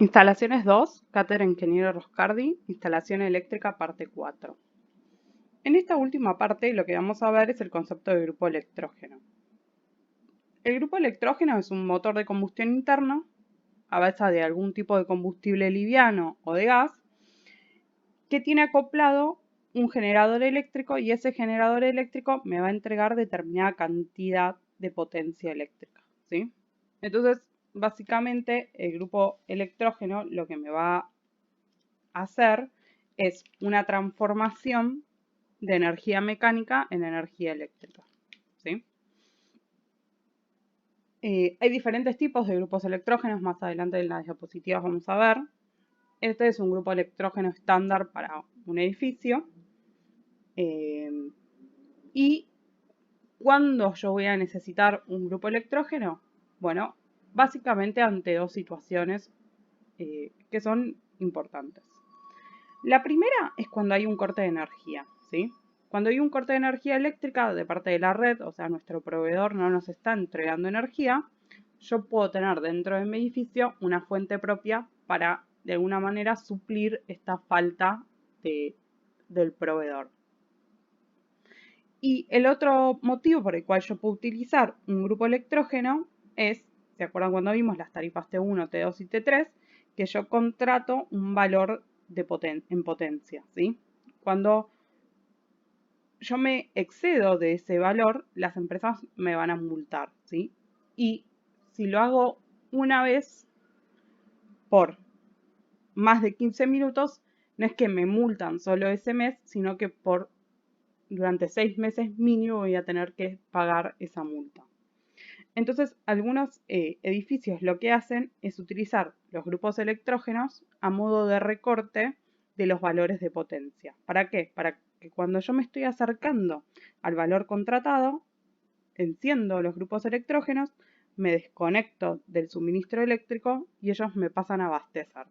Instalaciones 2, Cátedra Ingeniero Roscardi, Instalación Eléctrica, parte 4. En esta última parte lo que vamos a ver es el concepto de grupo electrógeno. El grupo electrógeno es un motor de combustión interno a base de algún tipo de combustible liviano o de gas que tiene acoplado un generador eléctrico y ese generador eléctrico me va a entregar determinada cantidad de potencia eléctrica, ¿sí? Entonces, básicamente, el grupo electrógeno lo que me va a hacer es una transformación de energía mecánica en energía eléctrica, ¿sí? Hay diferentes tipos de grupos electrógenos, más adelante en las diapositivas vamos a ver. Este es un grupo electrógeno estándar para un edificio. Y ¿cuándo yo voy a necesitar un grupo electrógeno? Bueno, básicamente ante dos situaciones que son importantes. La primera es cuando hay un corte de energía, ¿sí? Cuando hay un corte de energía eléctrica de parte de la red, o sea, nuestro proveedor no nos está entregando energía, yo puedo tener dentro de mi edificio una fuente propia para, de alguna manera, suplir esta falta del proveedor. Y el otro motivo por el cual yo puedo utilizar un grupo electrógeno es, ¿se acuerdan cuando vimos las tarifas T1, T2 y T3? Que yo contrato un valor en potencia, ¿sí? Cuando yo me excedo de ese valor, las empresas me van a multar, ¿sí? Y si lo hago una vez por más de 15 minutos, no es que me multan solo ese mes, sino que durante 6 meses mínimo voy a tener que pagar esa multa. Entonces, algunos edificios lo que hacen es utilizar los grupos electrógenos a modo de recorte de los valores de potencia. ¿Para qué? Para que cuando yo me estoy acercando al valor contratado, enciendo los grupos electrógenos, me desconecto del suministro eléctrico y ellos me pasan a abastecer.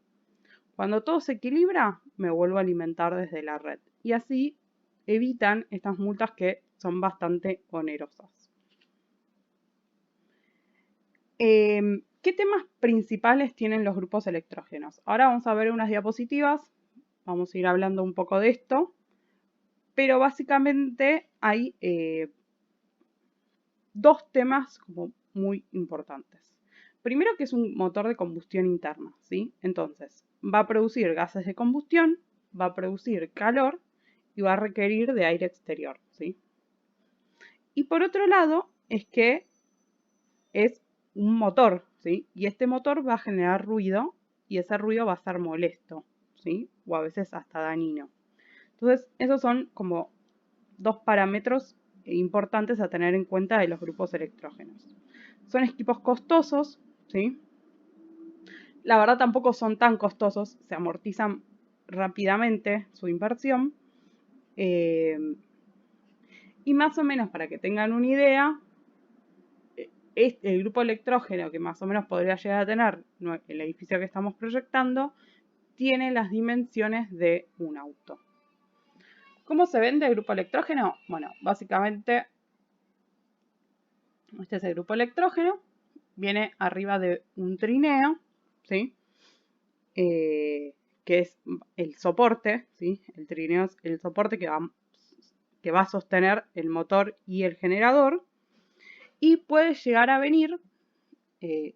Cuando todo se equilibra, me vuelvo a alimentar desde la red. Y así evitan estas multas que son bastante onerosas. ¿Qué temas principales tienen los grupos electrógenos? Ahora vamos a ver unas diapositivas, vamos a ir hablando un poco de esto, pero básicamente hay dos temas como muy importantes. Primero, que es un motor de combustión interna, ¿sí? Entonces, va a producir gases de combustión, va a producir calor y va a requerir de aire exterior, ¿sí? Y por otro lado, es que es un motor, ¿sí? Y este motor va a generar ruido y ese ruido va a ser molesto, ¿sí? O a veces hasta dañino. Entonces, esos son como dos parámetros importantes a tener en cuenta de los grupos electrógenos. Son equipos costosos, ¿sí? La verdad tampoco son tan costosos, se amortizan rápidamente su inversión. Y más o menos para que tengan una idea, el grupo electrógeno que más o menos podría llegar a tener el edificio que estamos proyectando tiene las dimensiones de un auto. ¿Cómo se vende el grupo electrógeno? Bueno, básicamente este es el grupo electrógeno, viene arriba de un trineo, ¿sí? Que es el soporte, ¿sí? El trineo es el soporte que va a sostener el motor y el generador, y puede llegar a venir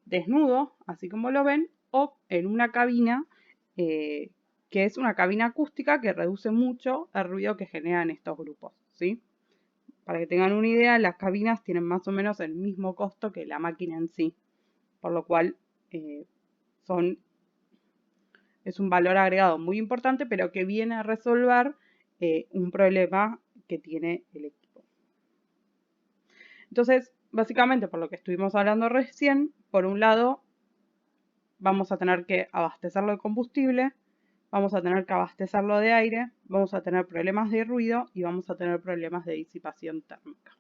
desnudo, así como lo ven, o en una cabina que es una cabina acústica que reduce mucho el ruido que generan estos grupos, ¿sí? Para que tengan una idea, las cabinas tienen más o menos el mismo costo que la máquina en sí, por lo cual es un valor agregado muy importante, pero que viene a resolver un problema que tiene el equipo. Entonces, básicamente, por lo que estuvimos hablando recién, por un lado, vamos a tener que abastecerlo de combustible, vamos a tener que abastecerlo de aire, vamos a tener problemas de ruido y vamos a tener problemas de disipación térmica.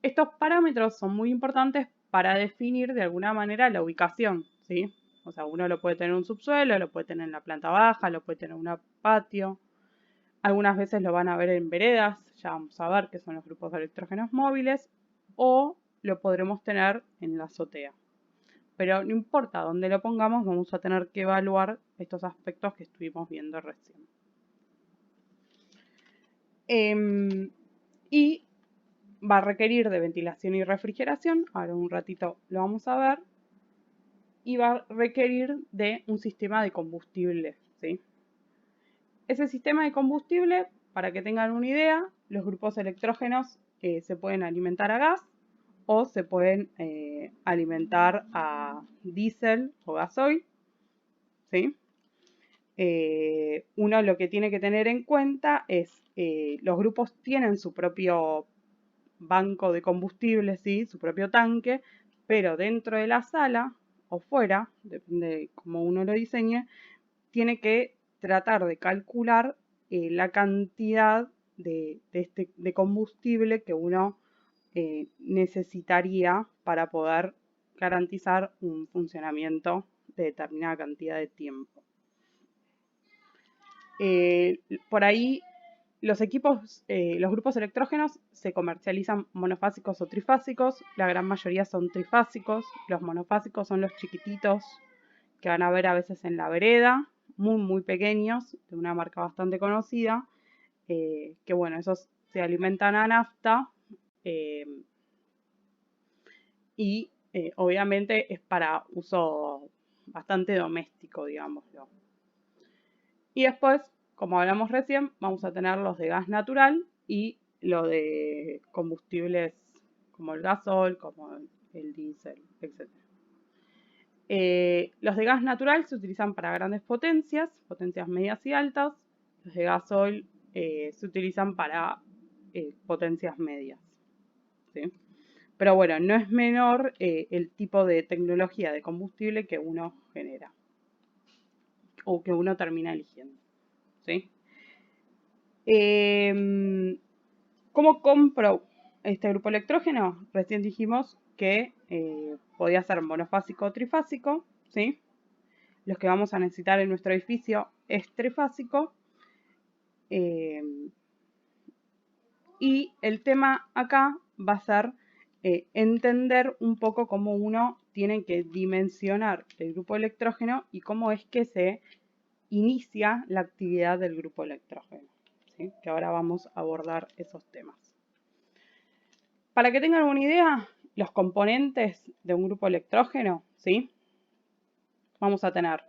Estos parámetros son muy importantes para definir de alguna manera la ubicación, ¿sí? O sea, uno lo puede tener en un subsuelo, lo puede tener en la planta baja, lo puede tener en un patio. Algunas veces lo van a ver en veredas, ya vamos a ver qué son los grupos de electrógenos móviles, o lo podremos tener en la azotea. pero no importa dónde lo pongamos, vamos a tener que evaluar estos aspectos que estuvimos viendo recién. Y va a requerir de ventilación y refrigeración, ahora un ratito lo vamos a ver, y va a requerir de un sistema de combustible, ¿sí? Ese sistema de combustible, para que tengan una idea, los grupos electrógenos se pueden alimentar a gas o se pueden alimentar a diésel o gasoil, ¿sí? Uno lo que tiene que tener en cuenta es los grupos tienen su propio banco de combustible, ¿sí? Su propio tanque, pero dentro de la sala o fuera, depende de cómo uno lo diseñe, tiene que tratar de calcular la cantidad de combustible que uno necesitaría para poder garantizar un funcionamiento de determinada cantidad de tiempo. Por ahí los grupos electrógenos se comercializan monofásicos o trifásicos, la gran mayoría son trifásicos, los monofásicos son los chiquititos que van a ver a veces en la vereda, muy pequeños, de una marca bastante conocida, que bueno, esos se alimentan a nafta y obviamente es para uso bastante doméstico, digámoslo. Y después, como hablamos recién, vamos a tener los de gas natural y lo de combustibles como el gasol, como el diésel, etc. Los de gas natural se utilizan para grandes potencias medias y altas. Los de gasoil se utilizan para potencias medias, ¿sí? Pero bueno, no es menor el tipo de tecnología de combustible que uno genera o que uno termina eligiendo, ¿sí? ¿Cómo compro este grupo electrógeno? Recién dijimos que podía ser monofásico o trifásico, ¿sí? Los que vamos a necesitar en nuestro edificio es trifásico. Y el tema acá va a ser entender un poco cómo uno tiene que dimensionar el grupo electrógeno y cómo es que se inicia la actividad del grupo electrógeno, ¿sí? Que ahora vamos a abordar esos temas. Para que tengan una idea, los componentes de un grupo electrógeno, ¿sí? Vamos a tener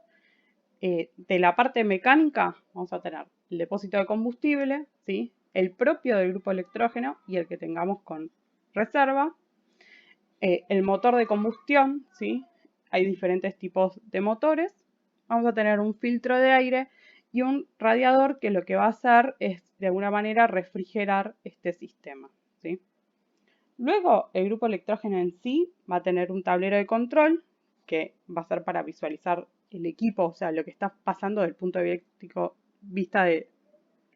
de la parte mecánica, vamos a tener el depósito de combustible, ¿sí? El propio del grupo electrógeno y el que tengamos con reserva. El motor de combustión, ¿sí? Hay diferentes tipos de motores. Vamos a tener un filtro de aire y un radiador que lo que va a hacer es de alguna manera refrigerar este sistema, ¿sí? Luego el grupo electrógeno en sí va a tener un tablero de control que va a ser para visualizar el equipo, o sea, lo que está pasando desde el punto de vista de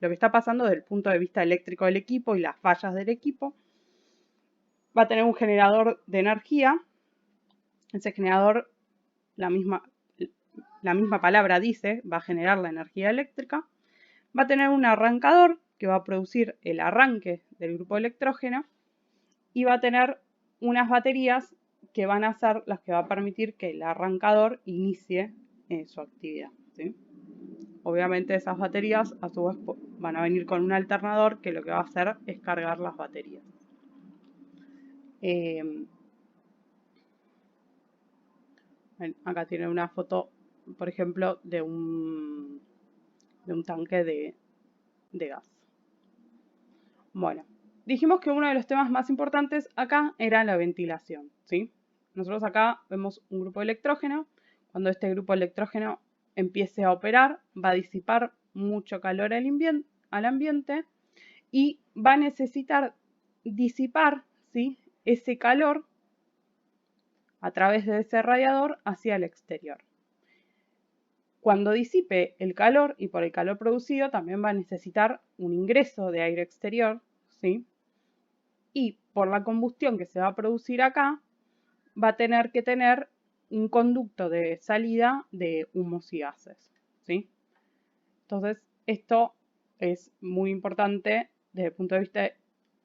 lo que está pasando desde el punto de vista eléctrico del equipo y las fallas del equipo. Va a tener un generador de energía. Ese generador, la misma palabra dice, va a generar la energía eléctrica. Va a tener un arrancador que va a producir el arranque del grupo electrógeno y va a tener unas baterías que van a ser las que va a permitir que el arrancador inicie su actividad, ¿sí? Obviamente esas baterías a su vez van a venir con un alternador que lo que va a hacer es cargar las baterías. Acá tienen una foto, por ejemplo, de un tanque de gas. Bueno, dijimos que uno de los temas más importantes acá era la ventilación, ¿sí? Nosotros acá vemos un grupo de electrógeno. Cuando este grupo de electrógeno empiece a operar, va a disipar mucho calor al ambiente y va a necesitar disipar, ¿sí?, ese calor a través de ese radiador hacia el exterior. Cuando disipe el calor y por el calor producido también va a necesitar un ingreso de aire exterior, ¿sí? Y por la combustión que se va a producir acá, va a tener que tener un conducto de salida de humos y gases, ¿sí? Entonces, esto es muy importante desde el punto de vista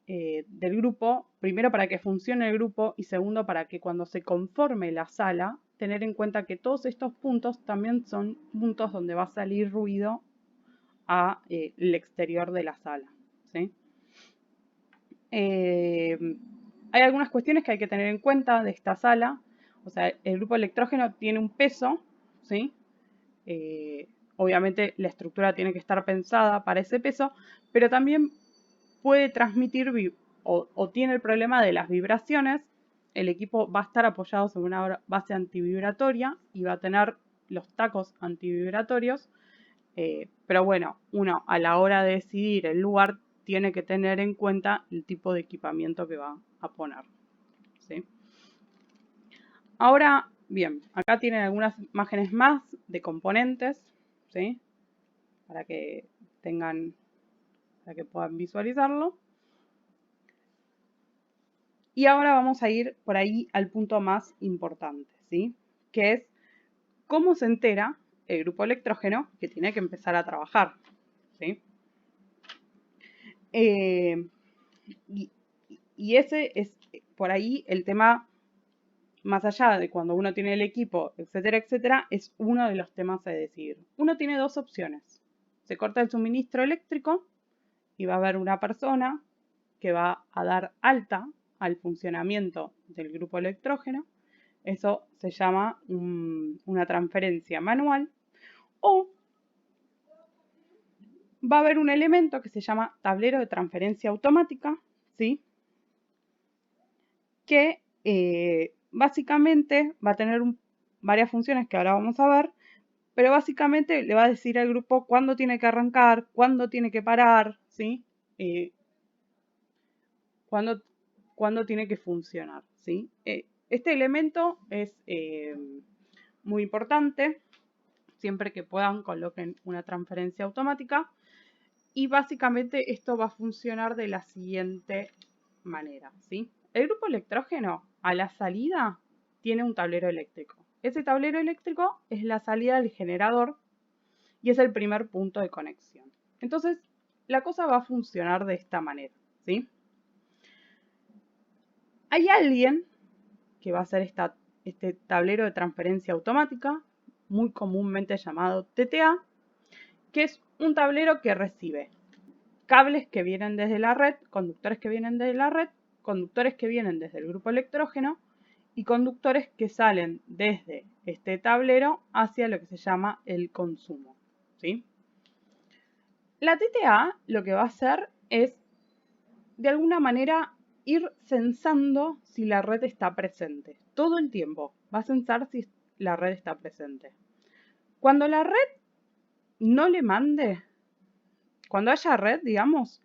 del grupo primero para que funcione el grupo y segundo para que cuando se conforme la sala, tener en cuenta que todos estos puntos también son puntos donde va a salir ruido a el exterior de la sala, ¿sí? Hay algunas cuestiones que hay que tener en cuenta de esta sala. O sea, el grupo electrógeno tiene un peso, ¿sí? Obviamente la estructura tiene que estar pensada para ese peso, pero también puede transmitir o tiene el problema de las vibraciones. El equipo va a estar apoyado sobre una base antivibratoria y va a tener los tacos antivibratorios. Pero bueno, uno a la hora de decidir el lugar tiene que tener en cuenta el tipo de equipamiento que va a poner, ¿sí? Ahora, bien, acá tienen algunas imágenes más de componentes, ¿sí? Para que puedan visualizarlo. Y ahora vamos a ir por ahí al punto más importante, ¿sí? Que es cómo se entera el grupo electrógeno que tiene que empezar a trabajar, ¿sí? Y ese es por ahí el tema, más allá de cuando uno tiene el equipo, etcétera, etcétera, es uno de los temas a decidir. Uno tiene dos opciones. Se corta el suministro eléctrico y va a haber una persona que va a dar alta al funcionamiento del grupo electrógeno. Eso se llama una transferencia manual. O va a haber un elemento que se llama tablero de transferencia automática, ¿sí? Que básicamente va a tener varias funciones que ahora vamos a ver, pero básicamente le va a decir al grupo cuándo tiene que arrancar, cuándo tiene que parar, ¿sí? Cuándo tiene que funcionar, ¿sí? Este elemento es muy importante. Siempre que puedan, coloquen una transferencia automática. Y básicamente esto va a funcionar de la siguiente manera, ¿sí? El grupo electrógeno a la salida tiene un tablero eléctrico. Ese tablero eléctrico es la salida del generador y es el primer punto de conexión. Entonces, la cosa va a funcionar de esta manera, ¿sí? Hay alguien que va a hacer este tablero de transferencia automática, muy comúnmente llamado TTA, que es un tablero que recibe cables que vienen desde la red, conductores que vienen desde la red, conductores que vienen desde el grupo electrógeno y conductores que salen desde este tablero hacia lo que se llama el consumo, ¿sí? La TTA lo que va a hacer es, de alguna manera, ir censando si la red está presente. Todo el tiempo va a censar si la red está presente. Cuando la red no le mande, cuando haya red, digamos,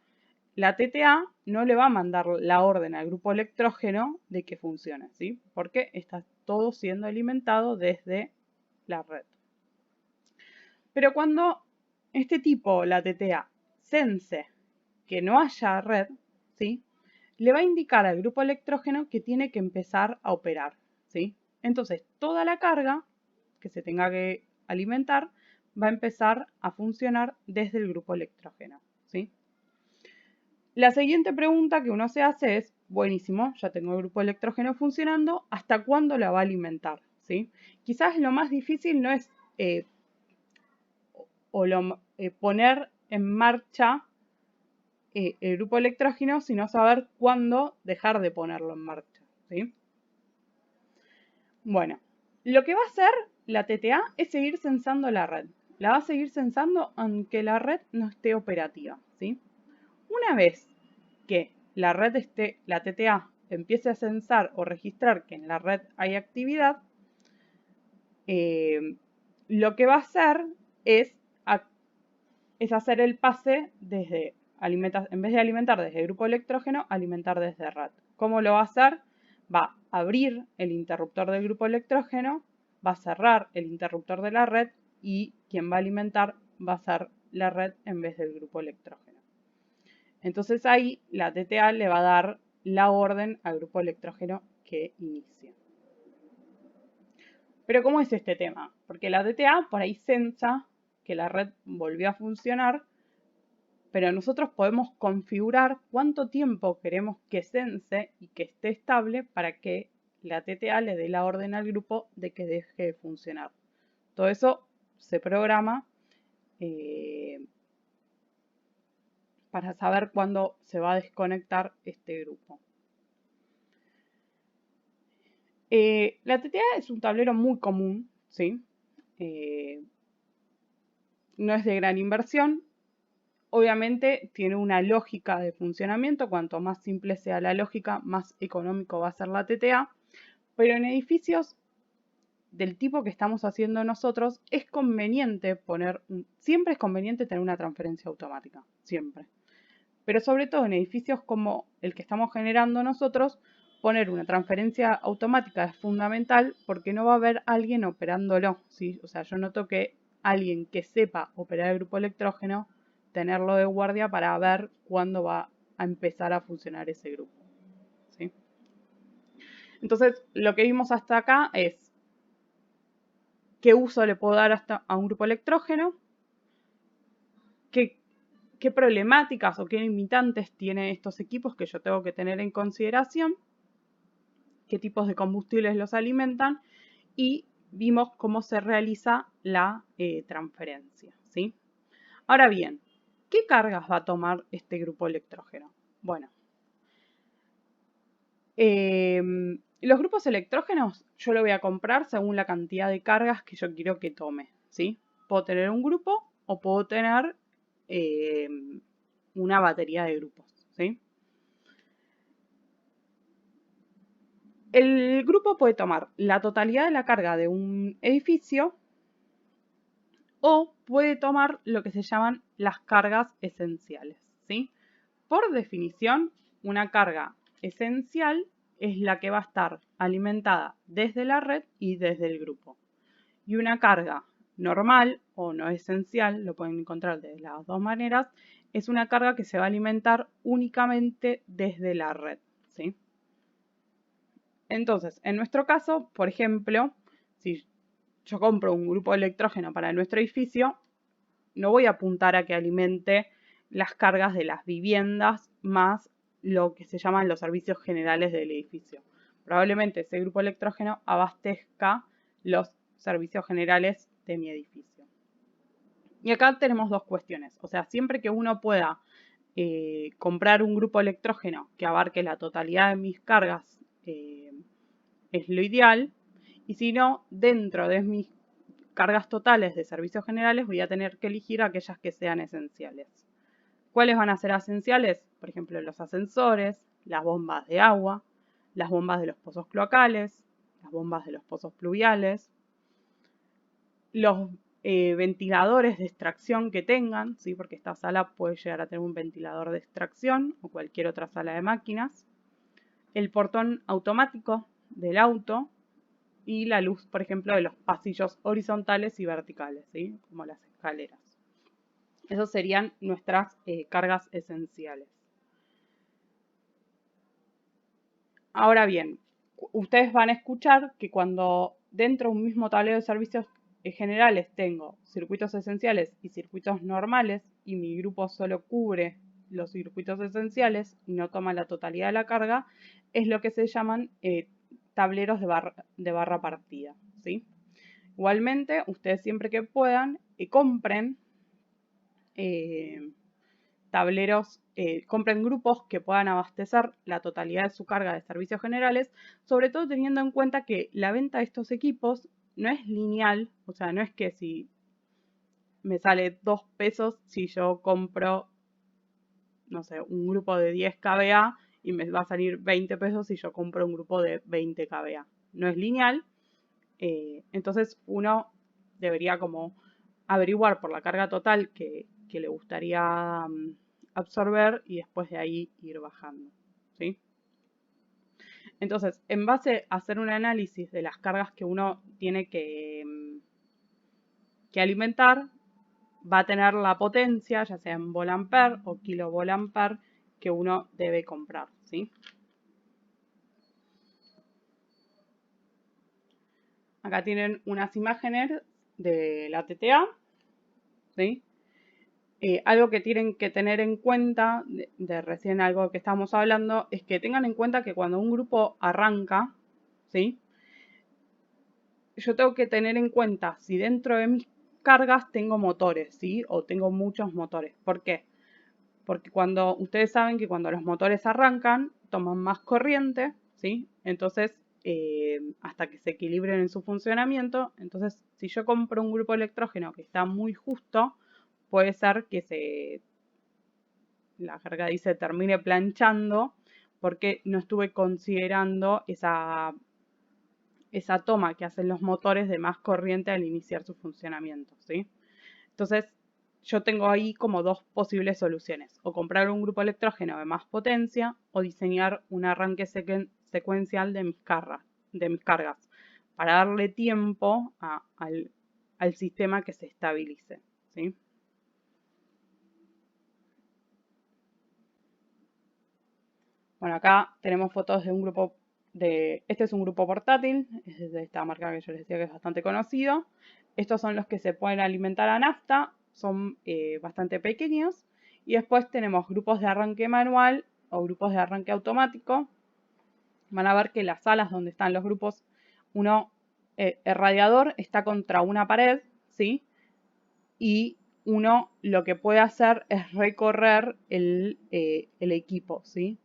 la TTA no le va a mandar la orden al grupo electrógeno de que funcione, ¿sí? Porque está todo siendo alimentado desde la red. Pero cuando este tipo, la TTA, sense que no haya red, ¿sí? Le va a indicar al grupo electrógeno que tiene que empezar a operar, ¿sí? Entonces, toda la carga que se tenga que alimentar va a empezar a funcionar desde el grupo electrógeno, ¿sí? La siguiente pregunta que uno se hace es, buenísimo, ya tengo el grupo electrógeno funcionando, ¿hasta cuándo la va a alimentar? ¿Sí? Quizás lo más difícil no es poner en marcha el grupo electrógeno, sino saber cuándo dejar de ponerlo en marcha, ¿sí? Bueno, lo que va a hacer la TTA es seguir censando la red. La va a seguir censando aunque la red no esté operativa, ¿sí? Una vez que la TTA empiece a censar o registrar que en la red hay actividad, lo que va a hacer es hacer el pase desde en vez de alimentar desde el grupo electrógeno, alimentar desde red. ¿Cómo lo va a hacer? Va a abrir el interruptor del grupo electrógeno, va a cerrar el interruptor de la red y quien va a alimentar va a ser la red en vez del grupo electrógeno. Entonces ahí la TTA le va a dar la orden al grupo electrógeno que inicie. Pero ¿cómo es este tema? Porque la TTA por ahí sensa que la red volvió a funcionar, pero nosotros podemos configurar cuánto tiempo queremos que sense y que esté estable para que la TTA le dé la orden al grupo de que deje de funcionar. Todo eso se programa para saber cuándo se va a desconectar este grupo. La TTA es un tablero muy común, ¿sí? No es de gran inversión. Obviamente tiene una lógica de funcionamiento. Cuanto más simple sea la lógica, más económico va a ser la TTA. Pero en edificios del tipo que estamos haciendo nosotros, es conveniente siempre es conveniente tener una transferencia automática, siempre. Pero sobre todo en edificios como el que estamos generando nosotros, poner una transferencia automática es fundamental porque no va a haber alguien operándolo, ¿sí? O sea, yo noto que alguien que sepa operar el grupo electrógeno, tenerlo de guardia para ver cuándo va a empezar a funcionar ese grupo, ¿sí? Entonces, lo que vimos hasta acá es qué uso le puedo dar a un grupo electrógeno, qué problemáticas o qué limitantes tienen estos equipos que yo tengo que tener en consideración, qué tipos de combustibles los alimentan y vimos cómo se realiza la transferencia, ¿sí? Ahora bien, ¿qué cargas va a tomar este grupo electrógeno? Bueno, los grupos electrógenos yo lo voy a comprar según la cantidad de cargas que yo quiero que tome, ¿sí? Puedo tener un grupo o puedo tener una batería de grupos, ¿sí? El grupo puede tomar la totalidad de la carga de un edificio o puede tomar lo que se llaman las cargas esenciales, ¿sí? Por definición, una carga esencial es la que va a estar alimentada desde la red y desde el grupo. Y una carga normal o no esencial, lo pueden encontrar de las dos maneras, es una carga que se va a alimentar únicamente desde la red, ¿sí? Entonces, en nuestro caso, por ejemplo, si yo compro un grupo de electrógeno para nuestro edificio, no voy a apuntar a que alimente las cargas de las viviendas más lo que se llaman los servicios generales del edificio. Probablemente ese grupo de electrógeno abastezca los servicios generales de mi edificio. Y acá tenemos dos cuestiones. O sea, siempre que uno pueda comprar un grupo electrógeno que abarque la totalidad de mis cargas, es lo ideal. Y si no, dentro de mis cargas totales de servicios generales voy a tener que elegir aquellas que sean esenciales. ¿Cuáles van a ser esenciales? Por ejemplo, los ascensores, las bombas de agua, las bombas de los pozos cloacales, las bombas de los pozos pluviales, los ventiladores de extracción que tengan, ¿sí? Porque esta sala puede llegar a tener un ventilador de extracción o cualquier otra sala de máquinas, el portón automático del auto y la luz, por ejemplo, de los pasillos horizontales y verticales, ¿sí? Como las escaleras. Esas serían nuestras cargas esenciales. Ahora bien, ustedes van a escuchar que cuando dentro de un mismo tablero de servicios generales tengo circuitos esenciales y circuitos normales y mi grupo solo cubre los circuitos esenciales y no toma la totalidad de la carga, es lo que se llaman tableros de barra partida, ¿sí? Igualmente, ustedes siempre que puedan, compren tableros, compren grupos que puedan abastecer la totalidad de su carga de servicios generales, sobre todo teniendo en cuenta que la venta de estos equipos no es lineal, o sea, no es que si me sale 2 pesos si yo compro, no sé, un grupo de 10 kVA y me va a salir 20 pesos si yo compro un grupo de 20 kVA. No es lineal, entonces uno debería como averiguar por la carga total que le gustaría absorber y después de ahí ir bajando, ¿sí? Entonces, en base a hacer un análisis de las cargas que uno tiene que alimentar, va a tener la potencia, ya sea en volampere o kilovolampere, que uno debe comprar, ¿sí? Acá tienen unas imágenes de la TTA, ¿sí? algo que tienen que tener en cuenta, de recién algo que estábamos hablando, es que tengan en cuenta que cuando un grupo arranca, ¿sí? Yo tengo que tener en cuenta si dentro de mis cargas tengo motores, ¿sí? O tengo muchos motores. ¿Por qué? Porque ustedes saben que cuando los motores arrancan, toman más corriente, ¿sí? Entonces, hasta que se equilibren en su funcionamiento. Entonces, si yo compro un grupo de electrógeno que está muy justo, puede ser que la carga ahí se termine planchando porque no estuve considerando esa toma que hacen los motores de más corriente al iniciar su funcionamiento, ¿sí? Entonces, yo tengo ahí como dos posibles soluciones: o comprar un grupo electrógeno de más potencia o diseñar un arranque secuencial de mis cargas para darle tiempo al sistema que se estabilice, ¿sí? Bueno, acá tenemos fotos de un grupo este es un grupo portátil, es de esta marca que yo les decía que es bastante conocido. Estos son los que se pueden alimentar a nafta, son bastante pequeños. Y después tenemos grupos de arranque manual o grupos de arranque automático. Van a ver que las salas donde están los grupos, el radiador está contra una pared, ¿sí? Y uno lo que puede hacer es recorrer el equipo, ¿sí?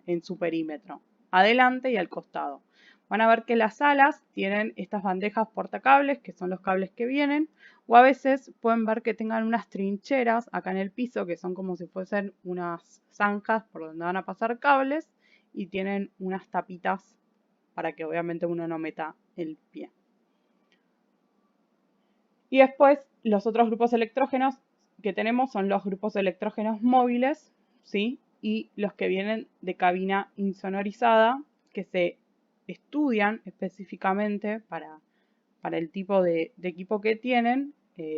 En su perímetro, adelante y al costado. Van a ver que las alas tienen estas bandejas portacables, que son los cables que vienen, o a veces pueden ver que tengan unas trincheras acá en el piso, que son como si fuesen unas zanjas por donde van a pasar cables, y tienen unas tapitas para que obviamente uno no meta el pie. Y después los otros grupos electrógenos que tenemos son los grupos electrógenos móviles, ¿sí? Y los que vienen de cabina insonorizada, que se estudian específicamente para el tipo de equipo que tienen.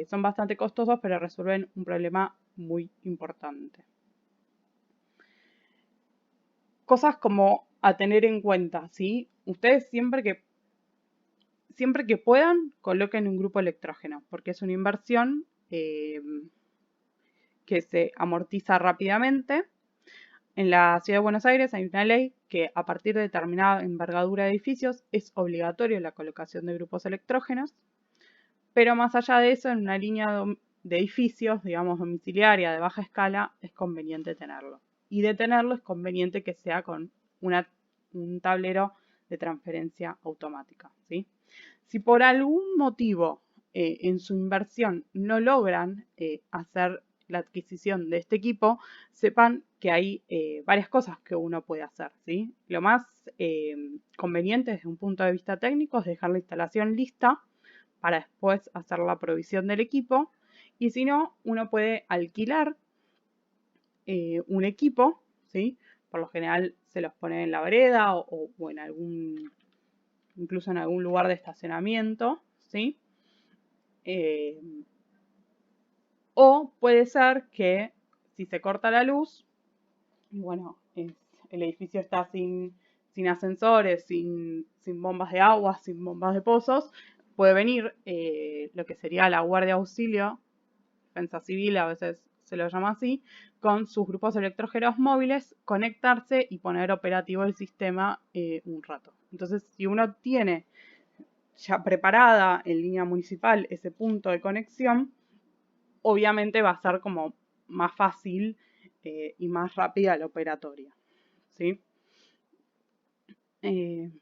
Son bastante costosos, pero resuelven un problema muy importante. Cosas como a tener en cuenta, ¿sí? Ustedes siempre que puedan, coloquen un grupo electrógeno, porque es una inversión que se amortiza rápidamente. En la Ciudad de Buenos Aires hay una ley que a partir de determinada envergadura de edificios es obligatorio la colocación de grupos electrógenos, pero más allá de eso, en una línea de edificios, digamos domiciliaria, de baja escala, es conveniente tenerlo. Y de tenerlo es conveniente que sea con un tablero de transferencia automática, ¿sí? Si por algún motivo en su inversión no logran hacer la adquisición de este equipo, sepan que hay varias cosas que uno puede hacer, ¿sí? Lo más conveniente desde un punto de vista técnico es dejar la instalación lista para después hacer la provisión del equipo, y si no, uno puede alquilar un equipo, ¿sí? Por lo general se los pone en la vereda o incluso en algún lugar de estacionamiento, ¿sí? O puede ser que si se corta la luz, bueno, el edificio está sin ascensores, sin bombas de agua, sin bombas de pozos, puede venir lo que sería la Guardia Auxilio, Defensa Civil, a veces se lo llama así, con sus grupos electrógenos móviles, conectarse y poner operativo el sistema un rato. Entonces, si uno tiene ya preparada en línea municipal ese punto de conexión, obviamente va a ser como más fácil y más rápida la operatoria, ¿sí?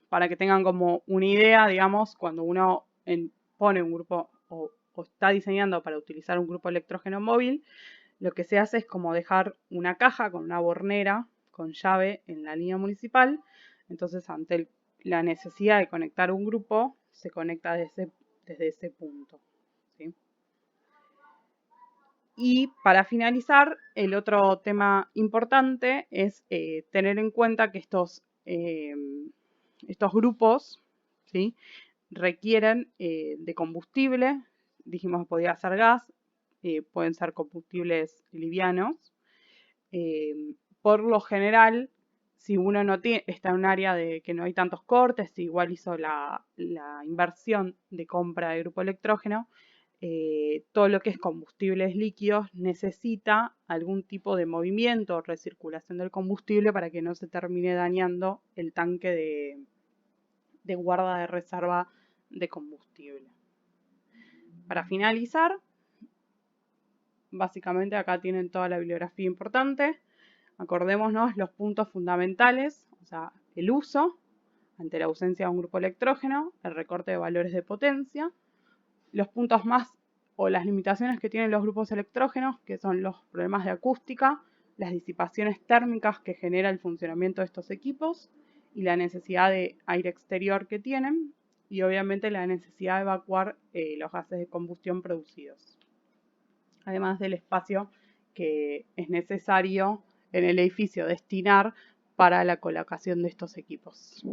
Para que tengan como una idea, digamos, cuando uno pone un grupo o está diseñando para utilizar un grupo electrógeno móvil, lo que se hace es como dejar una caja con una bornera con llave en la línea municipal. Entonces, ante la necesidad de conectar un grupo, se conecta desde ese punto, ¿sí? Y para finalizar, el otro tema importante es tener en cuenta que estos grupos, ¿sí?, requieren de combustible. Dijimos que podía ser gas, pueden ser combustibles livianos. Por lo general, si uno no está en un área de que no hay tantos cortes, igual hizo la inversión de compra de grupo electrógeno, todo lo que es combustibles líquidos necesita algún tipo de movimiento o recirculación del combustible para que no se termine dañando el tanque de guarda de reserva de combustible. Para finalizar, básicamente acá tienen toda la bibliografía importante. Acordémonos los puntos fundamentales, o sea, el uso ante la ausencia de un grupo electrógeno, el recorte de valores de potencia, los puntos más o las limitaciones que tienen los grupos electrógenos, que son los problemas de acústica, las disipaciones térmicas que genera el funcionamiento de estos equipos y la necesidad de aire exterior que tienen, y obviamente la necesidad de evacuar los gases de combustión producidos, además del espacio que es necesario en el edificio destinar para la colocación de estos equipos.